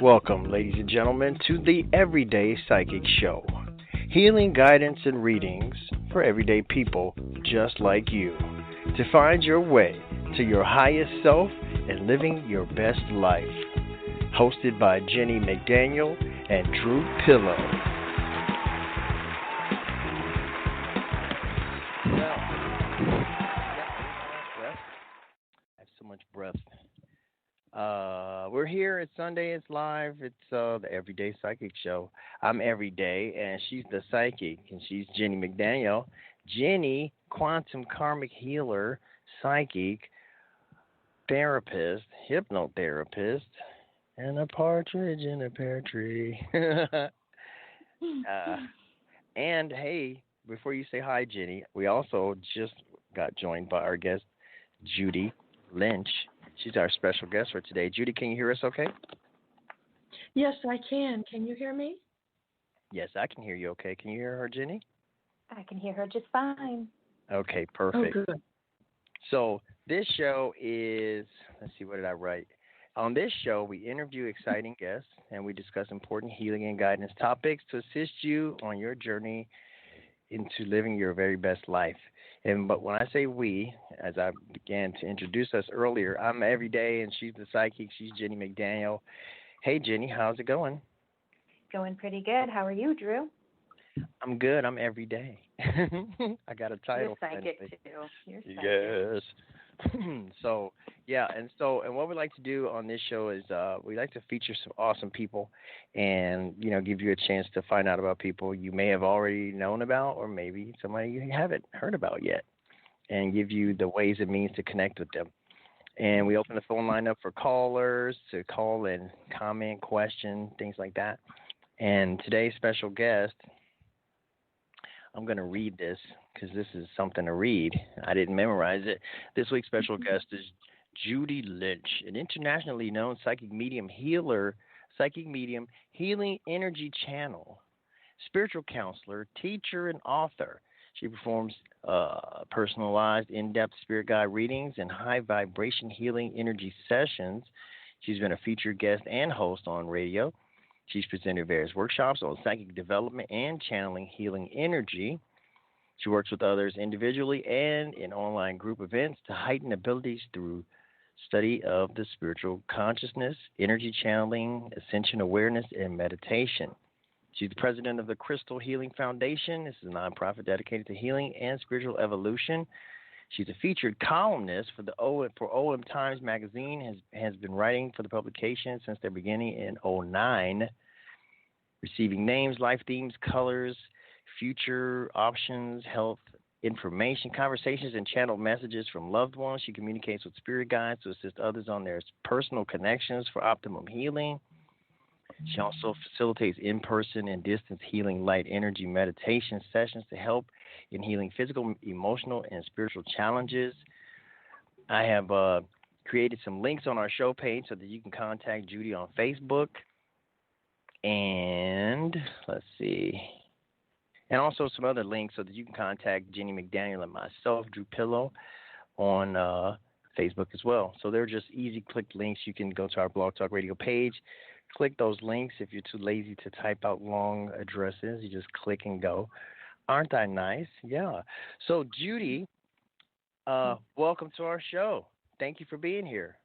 Welcome, ladies and gentlemen, to the Everyday Psychic Show. Healing guidance and readings for everyday people just like you to find your way to your highest self and living your best life. Hosted by Jennie McDaniel and Drew Pillow. I have so much breath. We're here. It's Sunday. It's live. It's the Everyday Psychic Show. I'm Everyday, and she's the psychic, and she's Jennie McDaniel. Jennie, quantum karmic healer, psychic, therapist, hypnotherapist, and a partridge in a pear tree. And hey, before you say hi, Jennie, we also just got joined by our guest, Judy Lynch. She's our special guest for today. Judy, can you hear us okay? Yes, I can. Can you hear me? Yes, I can hear you okay. Can you hear her, Jennie? I can hear her just fine. Okay, perfect. Oh, good. So this show is, let's see, what did I write? On this show, we interview exciting guests and we discuss important healing and guidance topics to assist you on your journey into living your very best life. But when I say we, as I began to introduce us earlier, I'm Everyday and she's the psychic. She's Jennie McDaniel. Hey, Jennie, how's it going? Going pretty good. How are you, Drew? I'm good. I'm Everyday. I got a title. You're psychic, too. You're psychic. Yes. And what we like to do on this show is we like to feature some awesome people and, give you a chance to find out about people you may have already known about or maybe somebody you haven't heard about yet and give you the ways and means to connect with them. And we open the phone line up for callers to call and comment, question, things like that. And today's special guest, I'm going to read this because this is something to read. I didn't memorize it. This week's special guest is Judy Lynch, an internationally known psychic medium, healing energy channel, spiritual counselor, teacher, and author. She performs personalized, in-depth spirit guide readings and high vibration healing energy sessions. She's been a featured guest and host on radio. She's presented various workshops on psychic development and channeling healing energy. She works with others individually and in online group events to heighten abilities through study of the spiritual consciousness, energy channeling, ascension awareness, and meditation. She's the president of the Crystal Healing Foundation. This is a nonprofit dedicated to healing and spiritual evolution. She's a featured columnist for OM Times Magazine, has been writing for the publication since their beginning in 2009, receiving names, life themes, colors, future options, health information, conversations, and channeled messages from loved ones. She communicates with spirit guides to assist others on their personal connections for optimum healing. She also facilitates in-person and distance healing light energy meditation sessions to help in healing physical, emotional, and spiritual challenges. I have created some links on our show page so that you can contact Judy on Facebook. And let's see. And also some other links so that you can contact Jennie McDaniel and myself, Drew Pillow, on Facebook as well. So they're just easy click links. You can go to our Blog Talk Radio page. Click those links. If you're too lazy to type out long addresses, you just click and go. Aren't I nice? Yeah. So, Judy, welcome to our show. Thank you for being here.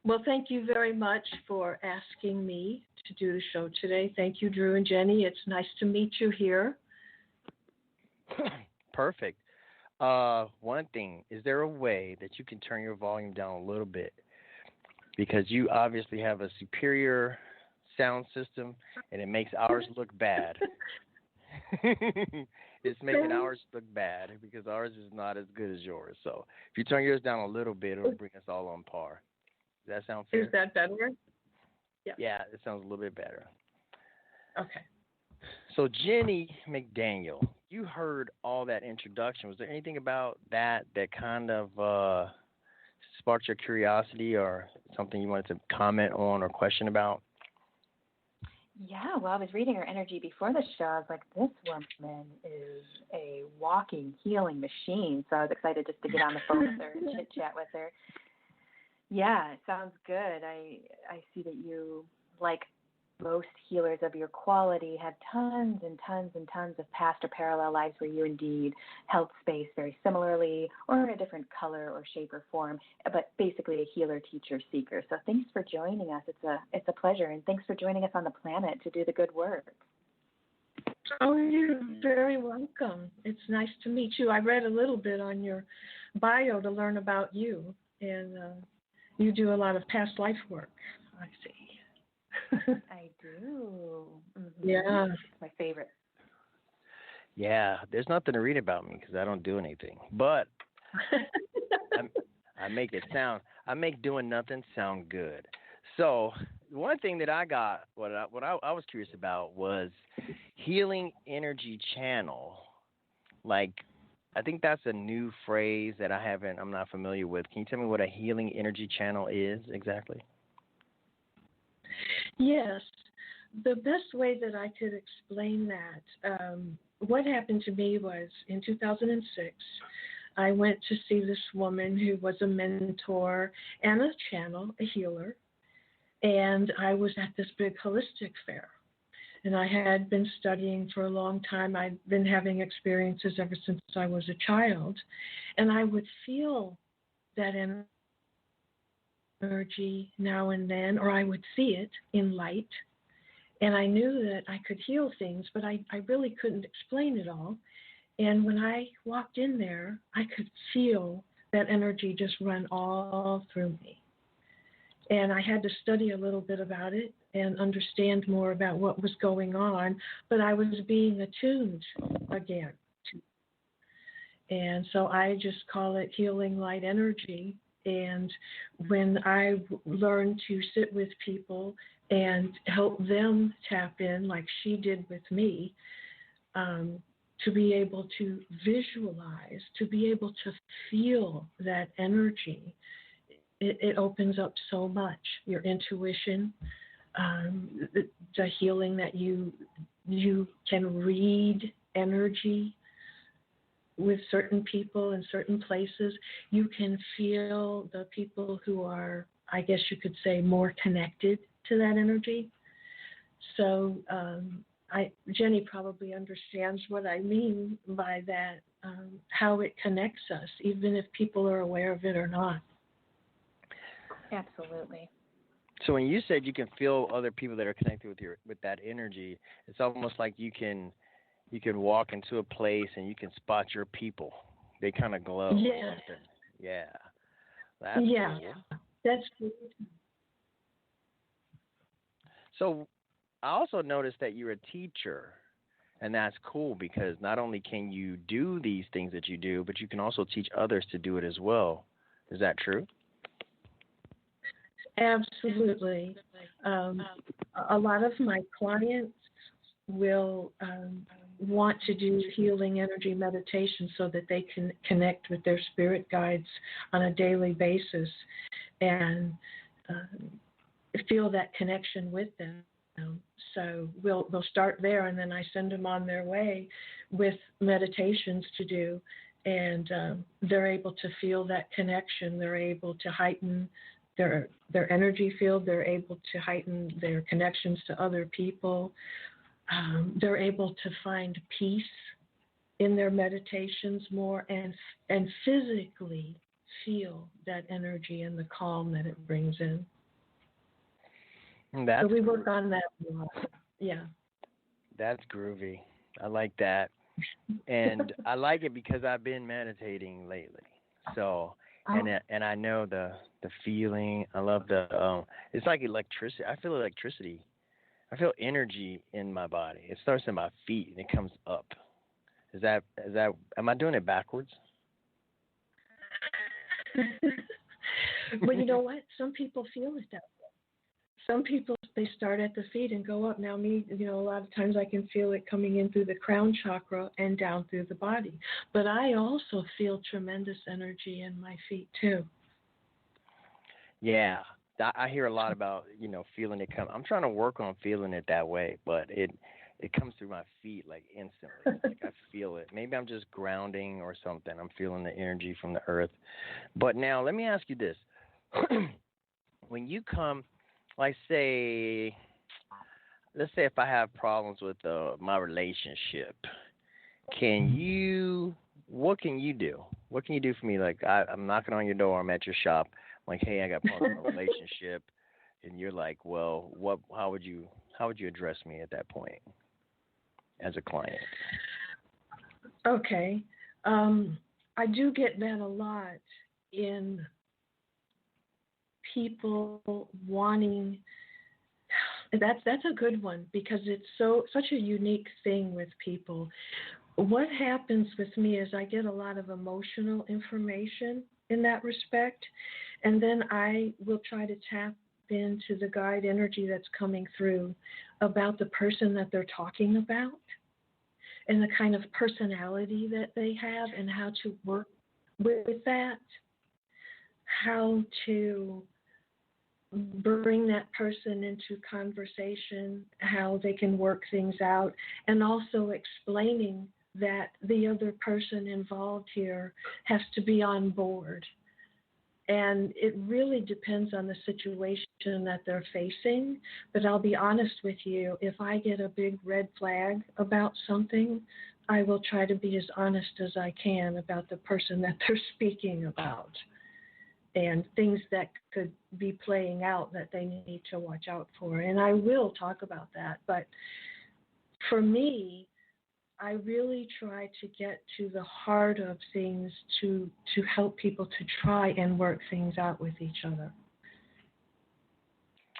Well, thank you very much for asking me to do the show today. Thank you, Drew and Jennie. It's nice to meet you here. Perfect. One thing, is there a way that you can turn your volume down a little bit? Because you obviously have a superior sound system, and it makes ours look bad. It's making ours look bad because ours is not as good as yours. So if you turn yours down a little bit, it'll bring us all on par. Does that sound fair? Is that better? Yeah, it sounds a little bit better. Okay. So Jennie McDaniel, you heard all that introduction. Was there anything about that kind of sparked your curiosity or something you wanted to comment on or question about? Yeah, well, I was reading her energy before the show. I was like, this woman is a walking healing machine. So I was excited just to get on the phone with her and chit-chat with her. Yeah, it sounds good. I see that you, like most healers of your quality, have tons and tons and tons of past or parallel lives where you indeed held space very similarly or in a different color or shape or form, but basically a healer, teacher, seeker. So thanks for joining us. It's a pleasure, and thanks for joining us on the planet to do the good work. Oh, you're very welcome. It's nice to meet you. I read a little bit on your bio to learn about you, and you do a lot of past life work, I see. I do. Mm-hmm. Yeah. It's my favorite. Yeah, there's nothing to read about me because I don't do anything. But I make doing nothing sound good. So one thing that I got, what I was curious about was healing energy channel. Like, I think that's a new phrase that I'm not familiar with. Can you tell me what a healing energy channel is exactly? Yes. The best way that I could explain that, what happened to me was in 2006, I went to see this woman who was a mentor and a channel, a healer, and I was at this big holistic fair. And I had been studying for a long time. I'd been having experiences ever since I was a child, and I would feel that energy now and then, or I would see it in light. And I knew that I could heal things, but I really couldn't explain it all. And when I walked in there, I could feel that energy just run all through me. And I had to study a little bit about it and understand more about what was going on, but I was being attuned again. And so I just call it healing light energy. And when I learned to sit with people and help them tap in like she did with me, to be able to visualize, to be able to feel that energy, it opens up so much. Your intuition, the healing that you can read energy with certain people in certain places. You can feel the people who are, I guess you could say, more connected to that energy. So Jennie probably understands what I mean by that, how it connects us, even if people are aware of it or not. Absolutely. So when you said you can feel other people that are connected with that energy, it's almost like you can walk into a place and you can spot your people. They kind of glow. Yeah. Yeah. That's cool. That's cool. So I also noticed that you're a teacher, and that's cool because not only can you do these things that you do, but you can also teach others to do it as well. Is that true? Absolutely. A lot of my clients will want to do healing energy meditation so that they can connect with their spirit guides on a daily basis and feel that connection with them. So we'll start there, and then I send them on their way with meditations to do, and they're able to feel that connection. They're able to heighten their energy field. They're able to heighten their connections to other people. They're able to find peace in their meditations more and physically feel that energy and the calm that it brings in. So we work on that a lot. Yeah. That's groovy. I like that. And I like it because I've been meditating lately. So and I know the feeling. I love the it's like electricity. I feel electricity. I feel energy in my body. It starts in my feet and it comes up. Is that am I doing it backwards? But you know what? Some people feel it that way. Some people, they start at the feet and go up. Now me, a lot of times I can feel it coming in through the crown chakra and down through the body. But I also feel tremendous energy in my feet too. Yeah. I hear a lot about, feeling it come. I'm trying to work on feeling it that way, but it comes through my feet like instantly. Like I feel it. Maybe I'm just grounding or something. I'm feeling the energy from the earth. But now let me ask you this. when you come, like let's say if I have problems with my relationship, what can you do? What can you do for me? Like I'm knocking on your door, I'm at your shop, I'm like, hey, I got problems with my relationship, and you're like, well, how would you address me at that point as a client? Okay. I do get that a lot in people wanting. That's a good one because it's such a unique thing with people. What happens with me is I get a lot of emotional information in that respect, and then I will try to tap into the guide energy that's coming through about the person that they're talking about and the kind of personality that they have and how to work with that, how to bring that person into conversation, how they can work things out, and also explaining that the other person involved here has to be on board. And it really depends on the situation that they're facing. But I'll be honest with you, if I get a big red flag about something, I will try to be as honest as I can about the person that they're speaking about and things that could be playing out that they need to watch out for. And I will talk about that. But for me, I really try to get to the heart of things to help people to try and work things out with each other.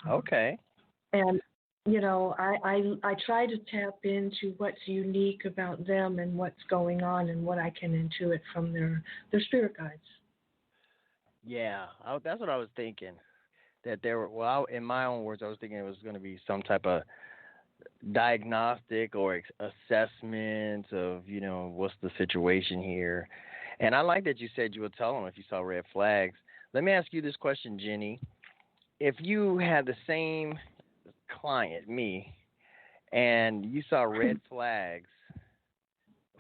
Okay. And, I try to tap into what's unique about them and what's going on and what I can intuit from their spirit guides. Yeah, that's what I was thinking. That there were, in my own words, I was thinking it was going to be some type of diagnostic or assessment of, what's the situation here. And I like that you said you would tell them if you saw red flags. Let me ask you this question, Jennie. If you had the same client, me, and you saw red flags,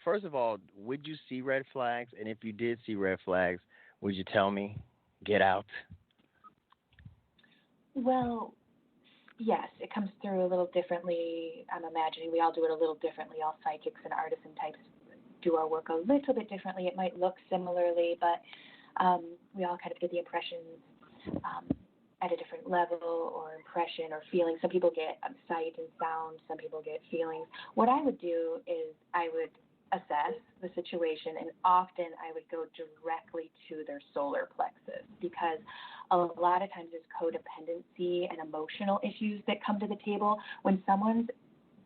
first of all, would you see red flags? And if you did see red flags, would you tell me? Get out? Well, yes, it comes through a little differently. I'm imagining we all do it a little differently. All psychics and artisan types do our work a little bit differently. It might look similarly, but we all kind of get the impressions at a different level or impression or feeling. Some people get sight and sound. Some people get feelings. What I would do is I would assess the situation, and often I would go directly to their solar plexus because a lot of times there's codependency and emotional issues that come to the table when someone's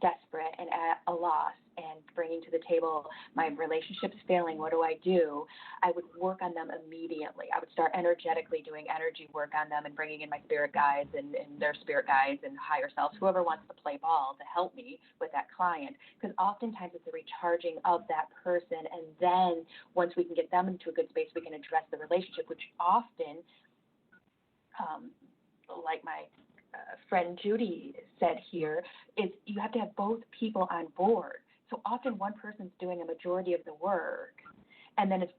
desperate and at a loss and bringing to the table, my relationship's failing, what do? I would work on them immediately. I would start energetically doing energy work on them and bringing in my spirit guides and their spirit guides and higher selves, whoever wants to play ball to help me with that client. Because oftentimes it's a recharging of that person, and then once we can get them into a good space, we can address the relationship, which often, like my friend Judy said here, is you have to have both people on board. So often one person's doing a majority of the work, and then it's,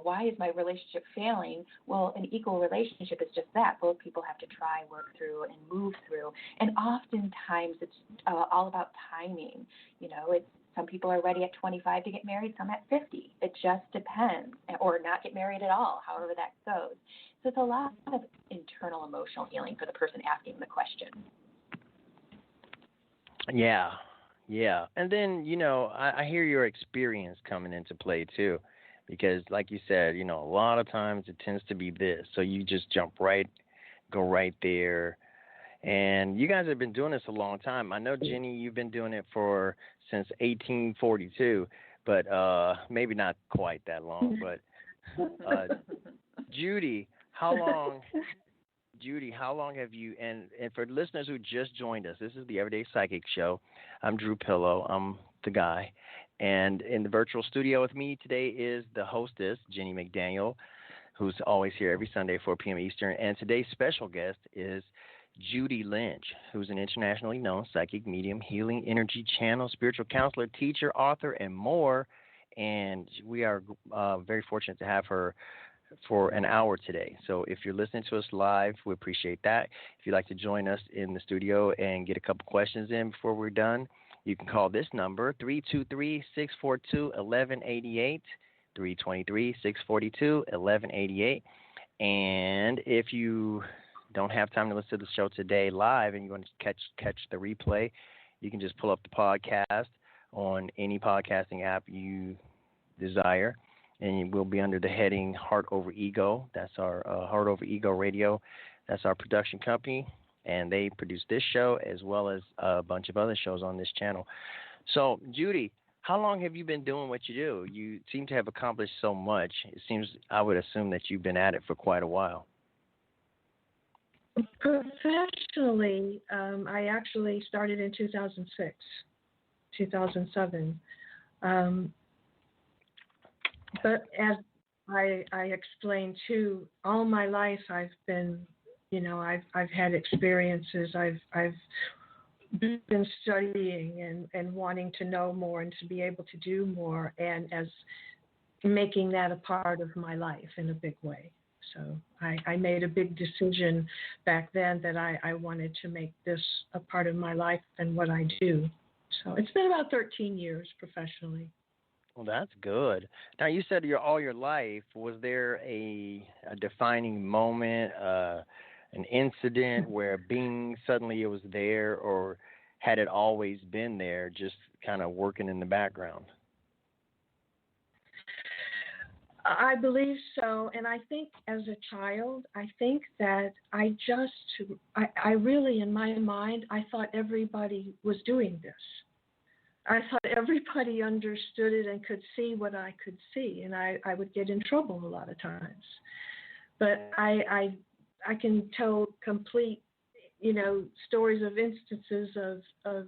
why is my relationship failing? Well, an equal relationship is just that. Both people have to try, work through, and move through. And oftentimes it's all about timing. It's some people are ready at 25 to get married, some at 50. It just depends, or not get married at all, however that goes. So it's a lot of internal emotional healing for the person asking the question. Yeah. And then, I hear your experience coming into play too, because like you said, a lot of times it tends to be this. So you just go right there. And you guys have been doing this a long time. I know, Jennie, you've been doing it since 1842, but maybe not quite that long. But Judy, how long have you, and for listeners who just joined us, this is the Everyday Psychic Show. I'm Drew Pillow. I'm the guy. And in the virtual studio with me today is the hostess, Jennie McDaniel, who's always here every Sunday, 4 p.m. Eastern. And today's special guest is Judy Lynch, who's an internationally known psychic medium, healing energy channel, spiritual counselor, teacher, author, and more. And we are very fortunate to have her for an hour today. So if you're listening to us live, we appreciate that. If you'd like to join us in the studio and get a couple questions in before we're done, you can call this number, 323-642-1188, 323-642-1188. And if you don't have time to listen to the show today live and you want to catch the replay, you can just pull up the podcast on any podcasting app you desire, and we'll be under the heading Heart Over Ego. That's our Heart Over Ego Radio. That's our production company, and they produce this show as well as a bunch of other shows on this channel. So, Judy, how long have you been doing what you do? You seem to have accomplished so much. It seems, I would assume that you've been at it for quite a while. Professionally, I actually started in 2006, 2007. But as I explained too, all my life I've been, I've had experiences. I've been studying and wanting to know more and to be able to do more, and as making that a part of my life in a big way. So I made a big decision back then that I wanted to make this a part of my life and what I do. So it's been about 13 years professionally. Well, that's good. Now, you said all your life. Was there a defining moment, an incident where Bing suddenly it was there, or had it always been there, just kind of working in the background? I believe so. And I think as a child, I think that I really, in my mind, I thought everybody was doing this. I thought everybody understood it and could see what I could see, and I would get in trouble a lot of times. But I can tell complete, stories of instances of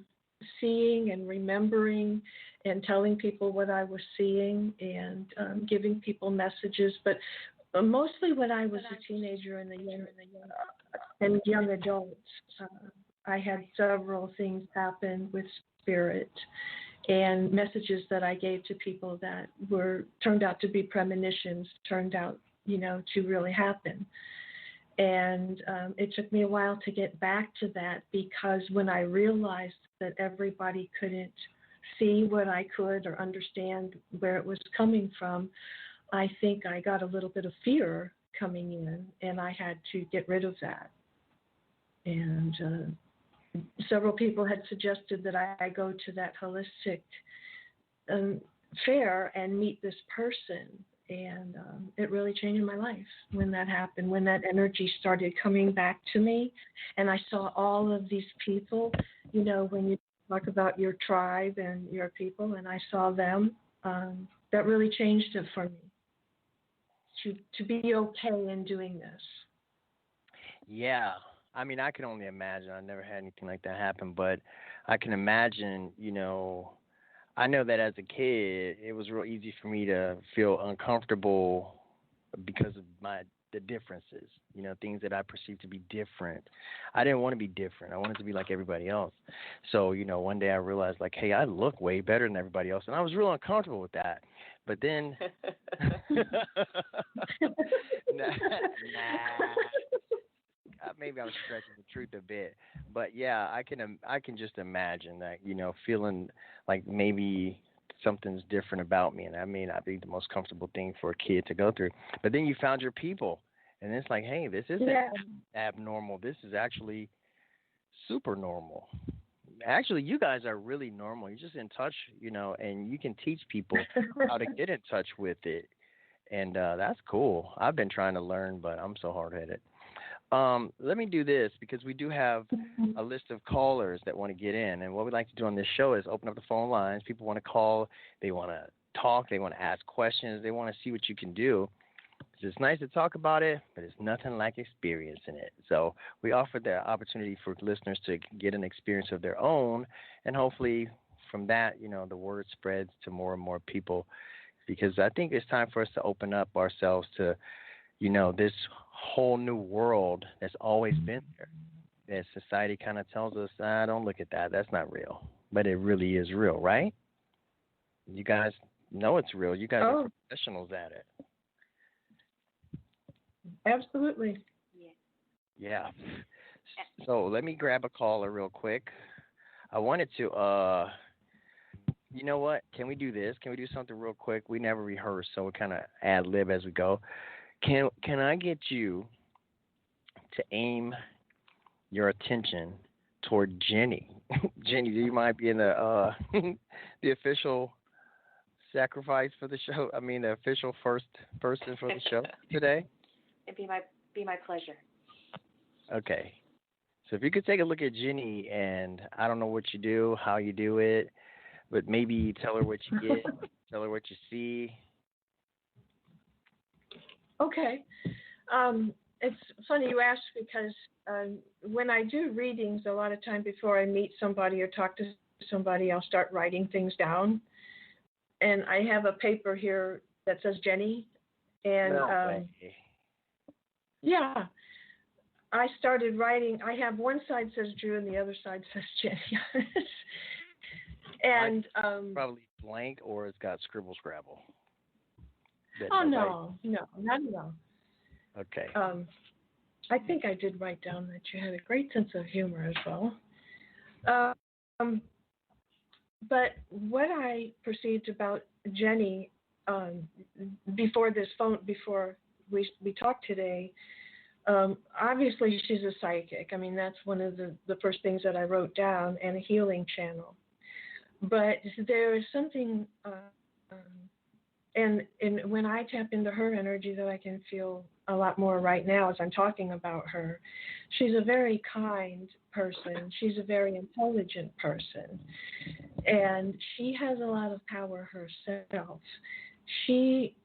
seeing and remembering and telling people what I was seeing and giving people messages. But mostly when I was a teenager and young adult, I had several things happen with spirit and messages that I gave to people that turned out to be premonitions, turned out, to really happen. And it took me a while to get back to that, because when I realized that everybody couldn't see what I could or understand where it was coming from, I think I got a little bit of fear coming in, and I had to get rid of that. And several people had suggested that I go to that holistic fair and meet this person. And it really changed my life when that happened, when that energy started coming back to me. And I saw all of these people, when you talk about your tribe and your people, and I saw them, that really changed it for me, to be okay in doing this. Yeah. I mean, I can only imagine. I never had anything like that happen, but I can imagine, I know that as a kid, it was real easy for me to feel uncomfortable because of the differences, things that I perceived to be different. I didn't want to be different. I wanted to be like everybody else. So, one day I realized, like, hey, I look way better than everybody else, and I was real uncomfortable with that. But then, nah. Maybe I was stretching the truth a bit, but yeah, I can just imagine that, feeling like maybe something's different about me, and that may not be the most comfortable thing for a kid to go through. But then you found your people, and it's like, hey, this isn't abnormal. This is actually super normal. Actually, you guys are really normal. You're just in touch, and you can teach people how to get in touch with it, and that's cool. I've been trying to learn, but I'm so hard-headed. Let me do this, because we do have a list of callers that want to get in. And what we like to do on this show is open up the phone lines. People want to call. They want to talk. They want to ask questions. They want to see what you can do. It's nice to talk about it, but it's nothing like experiencing it. So we offer the opportunity for listeners to get an experience of their own. And hopefully from that, the word spreads to more and more people, because I think it's time for us to open up ourselves to this whole new world that's always been there. That society kind of tells us, don't look at that. That's not real. But it really is real, right? You guys know it's real. You guys are professionals at it. Absolutely. Yeah. Yeah. So let me grab a caller real quick. I wanted to you know what? Can we do this? Can we do something real quick? We never rehearse, so we kind of ad lib as we go. Can I get you to aim your attention toward Jennie? Jennie, do you mind being the the official sacrifice for the show? I mean, the official first person for the show today? It'd be my pleasure. Okay. So if you could take a look at Jennie, and I don't know what you do, how you do it, but maybe tell her what you get, tell her what you see. Okay. It's funny you ask because when I do readings, a lot of time before I meet somebody or talk to somebody, I'll start writing things down. And I have a paper here that says Jennie. And No way. yeah, I started writing. I have one side says Drew and the other side says Jennie. And probably blank, or it's got scribble scrabble. Oh no, not at all. Okay. I think I did write down that you had a great sense of humor as well. But what I perceived about Jennie before we talked today, obviously she's a psychic. I mean, that's one of the first things that I wrote down, and a healing channel. But there is something, and when I tap into her energy, that I can feel a lot more right now as I'm talking about her. She's a very kind person. She's a very intelligent person. And she has a lot of power herself. She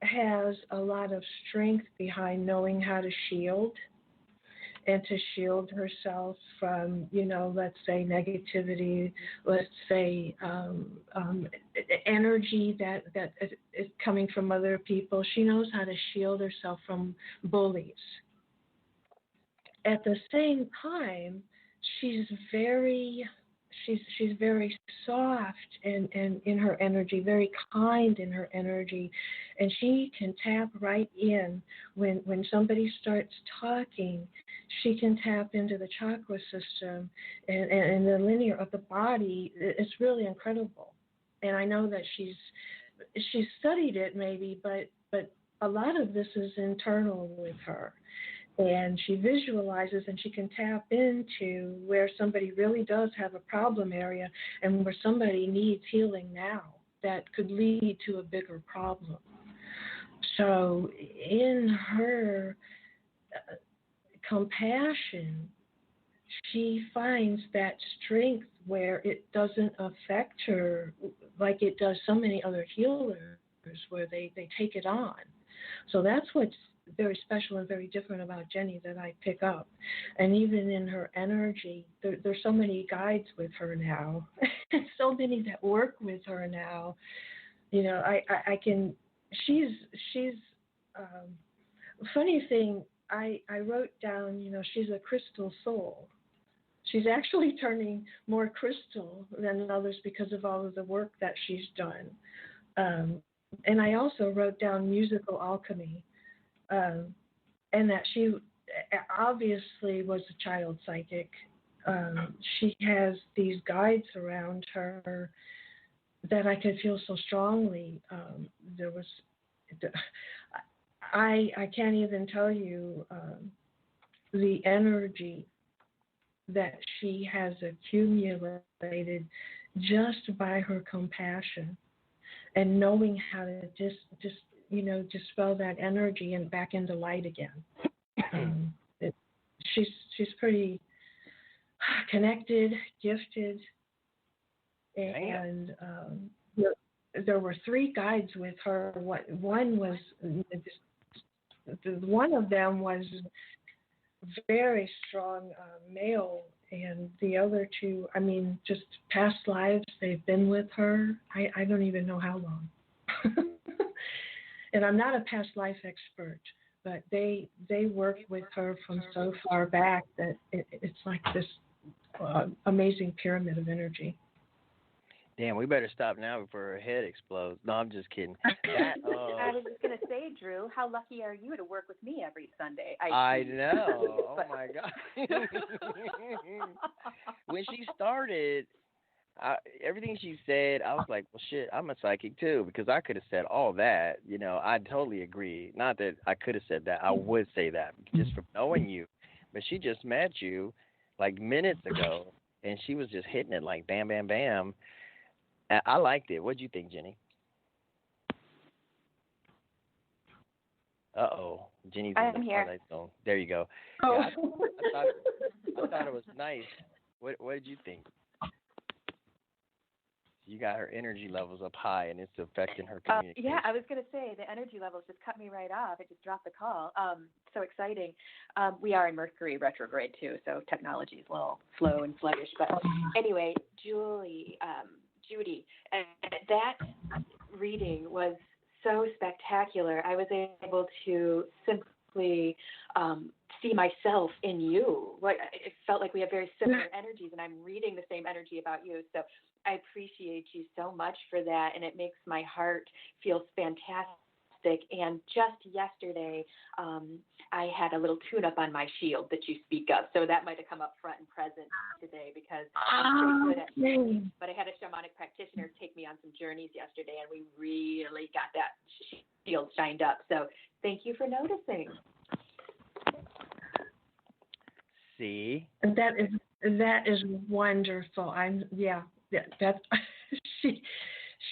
has a lot of strength behind knowing how to shield and to shield herself from, let's say negativity, let's say energy that is coming from other people. She knows how to shield herself from bullies. At the same time, she's very soft and in her energy, very kind in her energy, and she can tap right in when somebody starts talking. She can tap into the chakra system and the linear of the body. It's really incredible, and I know that she's studied it maybe, but a lot of this is internal with her. And she visualizes and she can tap into where somebody really does have a problem area and where somebody needs healing now that could lead to a bigger problem. So in her compassion, she finds that strength where it doesn't affect her like it does so many other healers, where they take it on. So that's what's very special and very different about Jennie that I pick up. And even in her energy, there's so many guides with her now, so many that work with her now. I can, she's funny thing, I wrote down, she's a crystal soul. She's actually turning more crystal than others because of all of the work that she's done. And I also wrote down musical alchemy. And that she obviously was a child psychic. She has these guides around her that I could feel so strongly. I can't even tell you the energy that she has accumulated just by her compassion and knowing how to just dispel that energy and back into light again. She's pretty connected, gifted, and there were 3 guides with her. One of them was very strong male, and the other 2, just past lives. They've been with her. I don't even know how long. And I'm not a past life expert, but they work with her from so far back that it's like this amazing pyramid of energy. Damn, we better stop now before her head explodes. No, I'm just kidding. I was just going to say, Drew, how lucky are you to work with me every Sunday? I know. Oh, my God. When she started, everything she said, I was like, well, shit, I'm a psychic, too, because I could have said all that. You know, I totally agree. Not that I could have said that. I would say that just from knowing you. But she just met you, like, minutes ago, and she was just hitting it like bam, bam, bam. I liked it. What'd you think, Jennie? Uh-oh. Jennie's in the Twilight Zone. There you go. Oh. Yeah, I thought it was nice. What did you think? You got her energy levels up high, and it's affecting her communication. Yeah, I was going to say, the energy levels just cut me right off. It just dropped the call. So exciting. We are in Mercury retrograde, too, so technology is a little slow and sluggish. But anyway, Judy, that reading was so spectacular. I was able to simply see myself in you. It felt like we have very similar energies, and I'm reading the same energy about you. So I appreciate you so much for that, and it makes my heart feel fantastic. And just yesterday, I had a little tune-up on my shield that you speak of, so that might have come up front and present today because I'm pretty good at it. But I had a shamanic practitioner take me on some journeys yesterday, and we really got that shield shined up. So thank you for noticing. See? That is wonderful. That's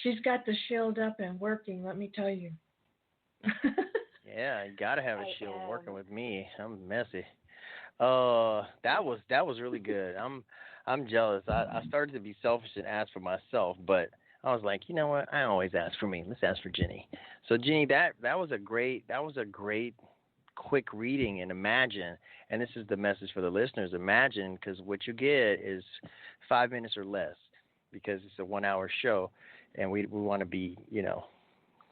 she's got the shield up and working, let me tell you. Yeah, you gotta have a shield working with me. I'm messy. That was really good. I'm jealous. I started to be selfish and ask for myself, but I was like, you know what? I always ask for me. Let's ask for Jennie. So Jennie, that was a great quick reading. And imagine, and this is the message for the listeners, imagine, because what you get is 5 minutes or less, because it's a 1 hour show, and we want to be,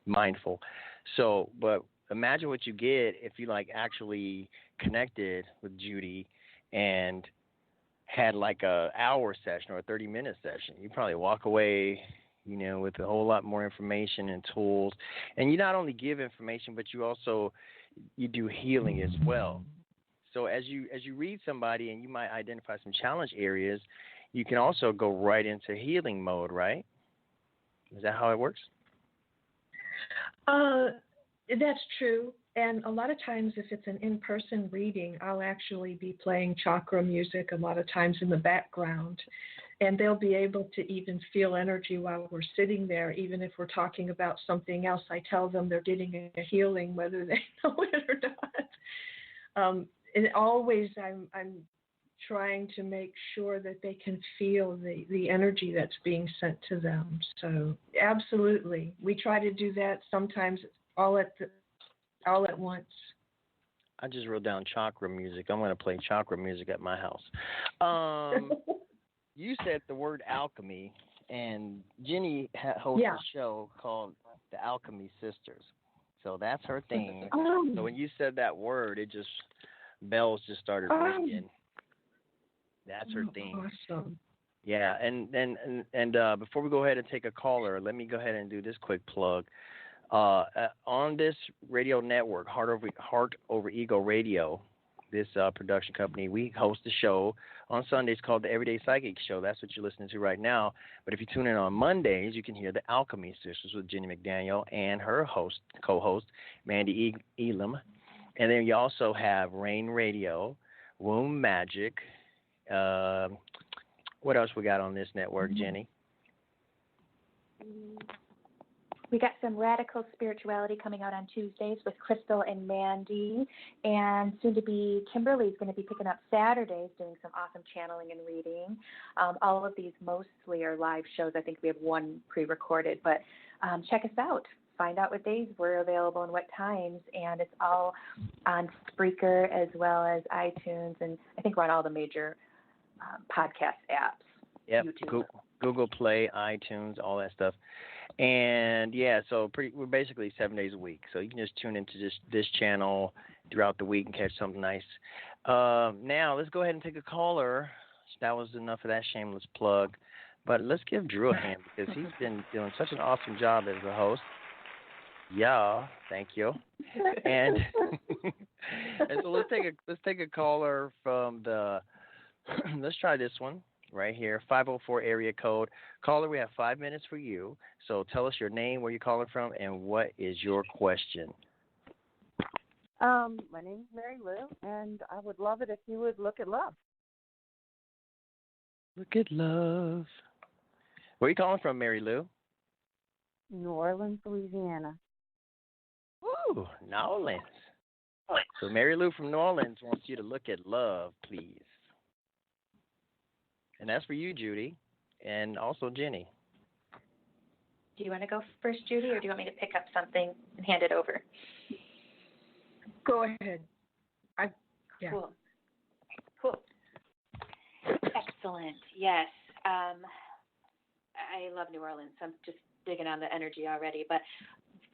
mindful. So, but imagine what you get if you actually connected with Judy and had like a hour session or a 30-minute session. You probably walk away, with a whole lot more information and tools. And you not only give information, but you do healing as well. So as you read somebody and you might identify some challenge areas, you can also go right into healing mode, right? Is that how it works? That's true. And a lot of times if it's an in-person reading, I'll actually be playing chakra music a lot of times in the background. And they'll be able to even feel energy while we're sitting there, even if we're talking about something else. I tell them they're getting a healing, whether they know it or not. And always I'm trying to make sure that they can feel the energy that's being sent to them. So absolutely. We try to do that sometimes all at once. I just wrote down chakra music. I'm going to play chakra music at my house. You said the word alchemy, and Jennie hosts a show called The Alchemy Sisters. So that's her thing. So when you said that word, bells just started ringing. That's her thing. Awesome. Yeah, and before we go ahead and take a caller, let me go ahead and do this quick plug. On this radio network, Heart Over Ego Radio, this production company, we host a show on Sundays called the Everday Psychic Show. That's what you're listening to right now. But if you tune in on Mondays, you can hear the Alchemy Sisters with Jennie McDaniel and her co-host, Mandy Elam. And then you also have Rain Radio, Womb Magic. What else we got on this network, Jennie? We got some radical spirituality coming out on Tuesdays with Crystal and Mandy, and soon to be Kimberly's going to be picking up Saturdays doing some awesome channeling and reading. All of these mostly are live shows. I think we have one pre-recorded, but check us out. Find out what days we're available and what times, and it's all on Spreaker as well as iTunes, and I think we're on all the major podcast apps. Yep, YouTube. Google Play, iTunes, all that stuff. And so we're basically 7 days a week. So you can just tune into this channel throughout the week and catch something nice. Now let's go ahead and take a caller. That was enough of that shameless plug. But let's give Drew a hand because he's been doing such an awesome job as a host. Yeah, thank you. And and so let's take a caller from the let's try this one right here, 504 area code. Caller, we have 5 minutes for you. So tell us your name, where you're calling from, and what is your question. My name's Mary Lou, and I would love it if you would look at love. Look at love. Where are you calling from, Mary Lou? New Orleans, Louisiana. Ooh, New Orleans. So Mary Lou from New Orleans wants you to look at love, please. And that's for you, Judy, and also Jennie. Do you want to go first, Judy, or do you want me to pick up something and hand it over? Go ahead. Yeah. Cool. Excellent. Yes. I love New Orleans. So I'm just digging on the energy already. But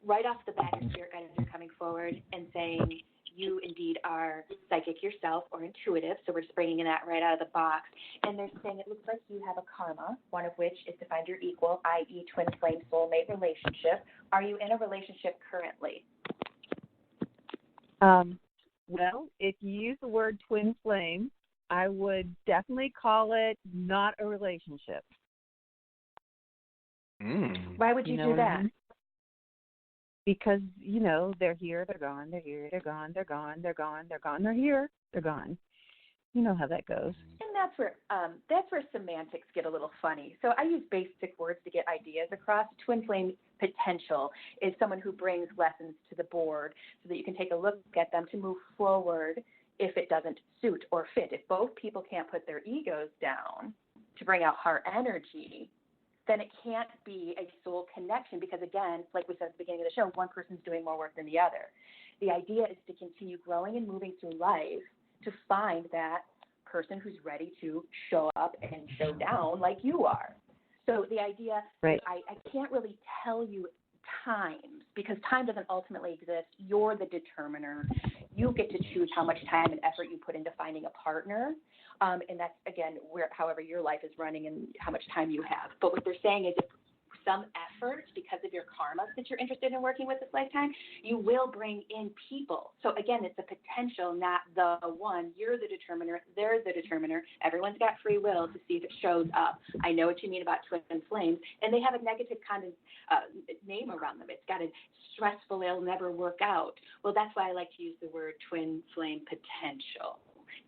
right off the bat, your spirit guides are coming forward and saying you indeed are psychic yourself or intuitive. So we're just bringing that right out of the box. And they're saying it looks like you have a karma, one of which is to find your equal, i.e. twin flame soulmate relationship. Are you in a relationship currently? Well, if you use the word twin flame, I would definitely call it not a relationship. Why would you do that? I mean? Because, they're here, they're gone, they're here, they're gone, they're gone, they're gone, they're gone, they're here, they're gone. You know how that goes. And that's where semantics get a little funny. So I use basic words to get ideas across. Twin flame potential is someone who brings lessons to the board so that you can take a look at them to move forward if it doesn't suit or fit. If both people can't put their egos down to bring out heart energy, then it can't be a soul connection because, again, like we said at the beginning of the show, one person's doing more work than the other. The idea is to continue growing and moving through life to find that person who's ready to show up and show down like you are. So the idea, right. I can't really tell you times because time doesn't ultimately exist. You're the determiner. You get to choose how much time and effort you put into finding a partner. And that's, again, however your life is running and how much time you have. But what they're saying is if some effort, because of your karma that you're interested in working with this lifetime, you will bring in people. So, again, it's a potential, not the one. You're the determiner. They're the determiner. Everyone's got free will to see if it shows up. I know what you mean about twin flames. And they have a negative kind of name around them. It's got a stressful, it'll never work out. Well, that's why I like to use the word twin flame potential.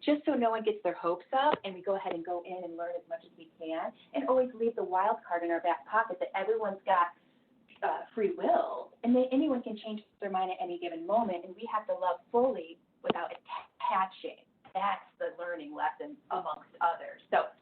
Just so no one gets their hopes up and we go ahead and go in and learn as much as we can and always leave the wild card in our back pocket that everyone's got free will and anyone can change their mind at any given moment and we have to love fully without attaching. That's the learning lesson amongst others. So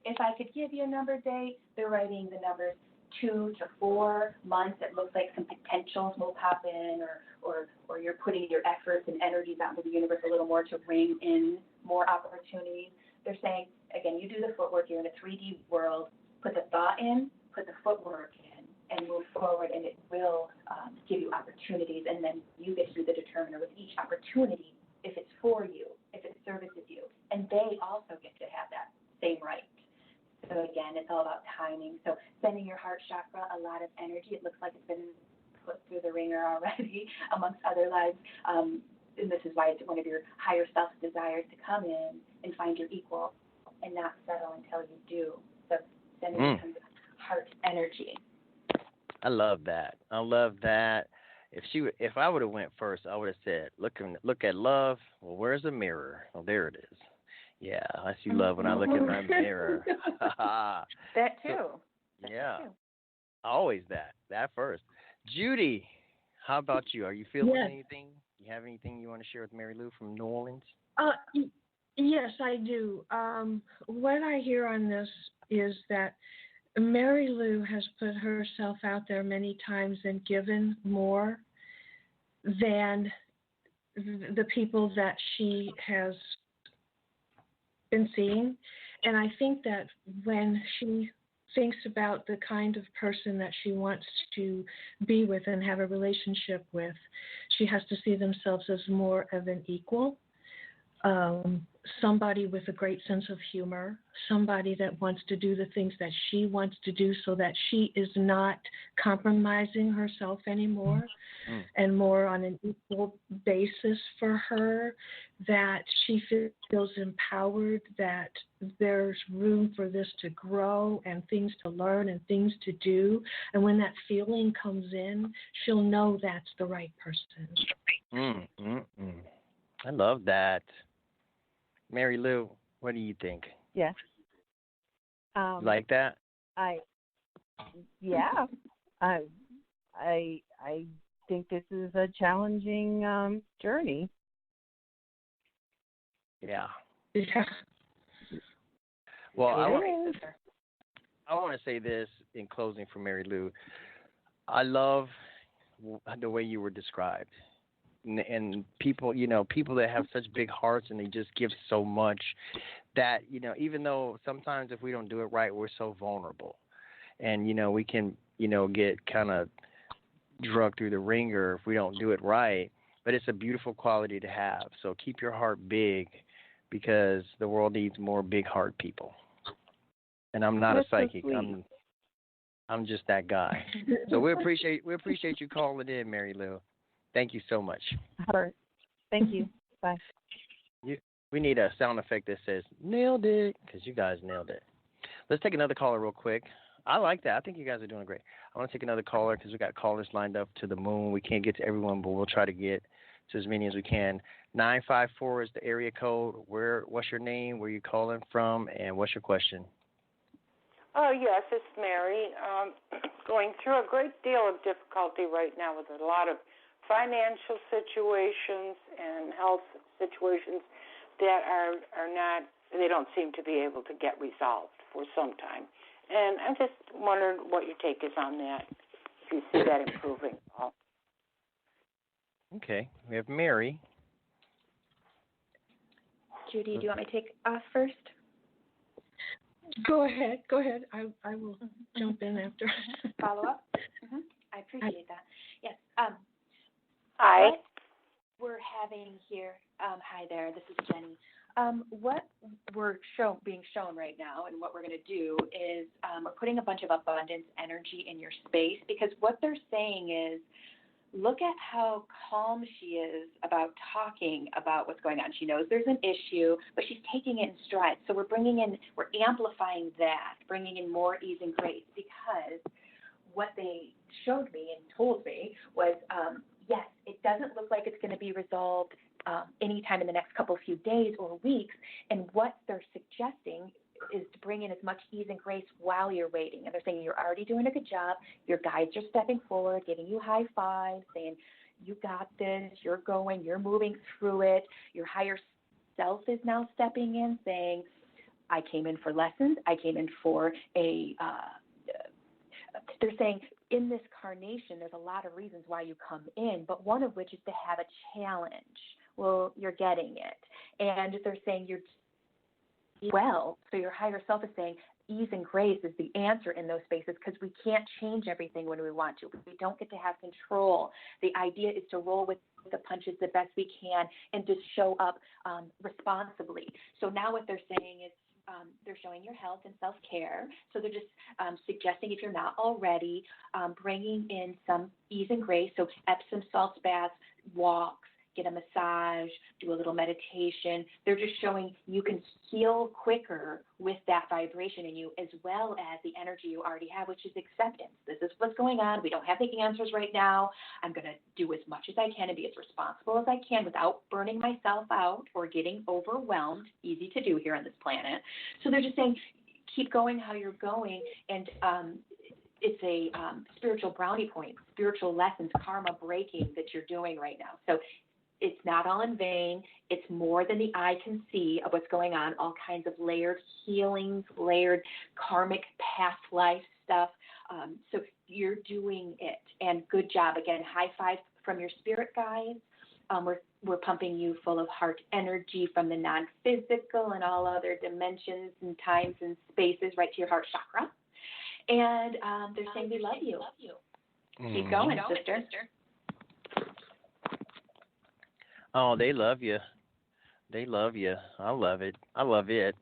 if I could give you a number date, they're writing the numbers 2 to 4 months. It looks like some potentials will pop in or you're putting your efforts and energies out into the universe a little more to bring in more opportunities. They're saying, again, you do the footwork. You're in a 3D world. Put the thought in, put the footwork in, and move forward, and it will give you opportunities. And then you get to be the determiner with each opportunity if it's for you, if it services you. And they also get to have that same right. So, again, it's all about timing. So sending your heart chakra a lot of energy. It looks like it's been put through the ringer already, amongst other lives. And this is why it's one of your higher self desires to come in and find your equal and not settle until you do. So sending tons of heart energy. I love that. I love that. If I would have went first, I would have said, look at love. Well, where's the mirror? Oh, there it is. Yeah, I see love when I look in my mirror. That too. Yeah. Always that first. Judy, how about you? Are you feeling anything? You have anything you want to share with Mary Lou from New Orleans? Yes, I do. What I hear on this is that Mary Lou has put herself out there many times and given more than the people that she has been seeing. And I think that when she thinks about the kind of person that she wants to be with and have a relationship with, she has to see themselves as more of an equal. somebody with a great sense of humor, somebody that wants to do the things that she wants to do so that she is not compromising herself anymore and more on an equal basis for her, that she feels empowered, that there's room for this to grow and things to learn and things to do. And when that feeling comes in, she'll know that's the right person. I love that. Mary Lou, what do you think? Yes. Like that? I think this is a challenging journey. Yeah. Yeah. Well, I want to say this in closing for Mary Lou. I love the way you were described. And people, people that have such big hearts and they just give so much that, even though sometimes if we don't do it right, we're so vulnerable. And, we can, get kind of drugged through the ringer if we don't do it right. But it's a beautiful quality to have. So keep your heart big because the world needs more big heart people. And I'm not a psychic. So I'm just that guy. So we appreciate you calling in, Mary Lou. Thank you so much. All right. Thank you. Bye. We need a sound effect that says, nailed it, because you guys nailed it. Let's take another caller real quick. I like that. I think you guys are doing great. I want to take another caller because we got callers lined up to the moon. We can't get to everyone, but we'll try to get to as many as we can. 954 is the area code. What's your name? Where you calling from? And what's your question? Yes, it's Mary. Going through a great deal of difficulty right now with a lot of financial situations and health situations that are not, they don't seem to be able to get resolved for some time. And I just wondered what your take is on that, if you see that improving. Okay, we have Mary. Judy, do you want me to take off first? Go ahead. I will jump in after. Follow up? I appreciate that. Yes. Hi. What we're having here, hi there, this is Jennie. What we're being shown right now and what we're going to do is we're putting a bunch of abundance energy in your space because what they're saying is look at how calm she is about talking about what's going on. She knows there's an issue, but she's taking it in stride. So we're amplifying that, bringing in more ease and grace because what they showed me and told me was, yes, it doesn't look like it's going to be resolved anytime in the next few days or weeks. And what they're suggesting is to bring in as much ease and grace while you're waiting. And they're saying you're already doing a good job. Your guides are stepping forward, giving you high fives, saying you got this, you're going, you're moving through it. Your higher self is now stepping in saying, I came in for lessons. I came in for they're saying in this carnation, there's a lot of reasons why you come in, but one of which is to have a challenge. Well, you're getting it. And they're saying you're well, so your higher self is saying ease and grace is the answer in those spaces because we can't change everything when we want to. We don't get to have control. The idea is to roll with the punches the best we can and to show up responsibly. So now what they're saying is they're showing your health and self-care. So they're just suggesting, if you're not already, bringing in some ease and grace. So Epsom salt baths, walks, get a massage, do a little meditation. They're just showing you can heal quicker with that vibration in you as well as the energy you already have, which is acceptance. This is what's going on. We don't have the answers right now. I'm going to do as much as I can and be as responsible as I can without burning myself out or getting overwhelmed. Easy to do here on this planet. So they're just saying, keep going how you're going. And it's a spiritual brownie point, spiritual lessons, karma breaking that you're doing right now. So it's not all in vain. It's more than the eye can see of what's going on, all kinds of layered healings, layered karmic past life stuff. So you're doing it. And good job. Again, high five from your spirit guides. We're pumping you full of heart energy from the non-physical and all other dimensions and times and spaces right to your heart chakra. And they're saying they love you. Keep going, sister. Oh, they love you. They love you. I love it. I love it.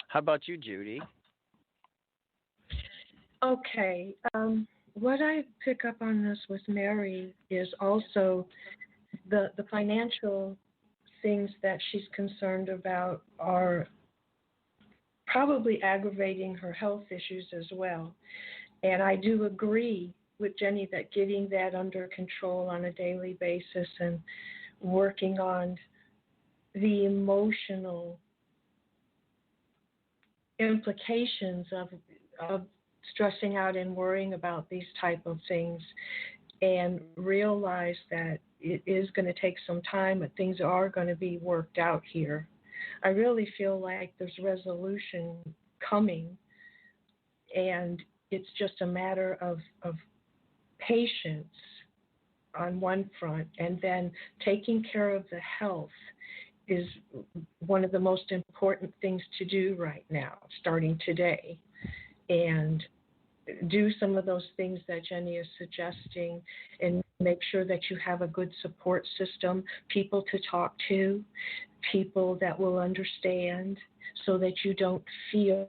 How about you, Judy? Okay. What I pick up on this with Mary is also the financial things that she's concerned about are probably aggravating her health issues as well. And I do agree with Jennie that getting that under control on a daily basis and working on the emotional implications of stressing out and worrying about these type of things, and realize that it is going to take some time, but things are going to be worked out here. I really feel like there's resolution coming, and it's just a matter of patience on one front, and then taking care of the health is one of the most important things to do right now, starting today. And do some of those things that Jennie is suggesting, and make sure that you have a good support system, people to talk to, people that will understand, so that you don't feel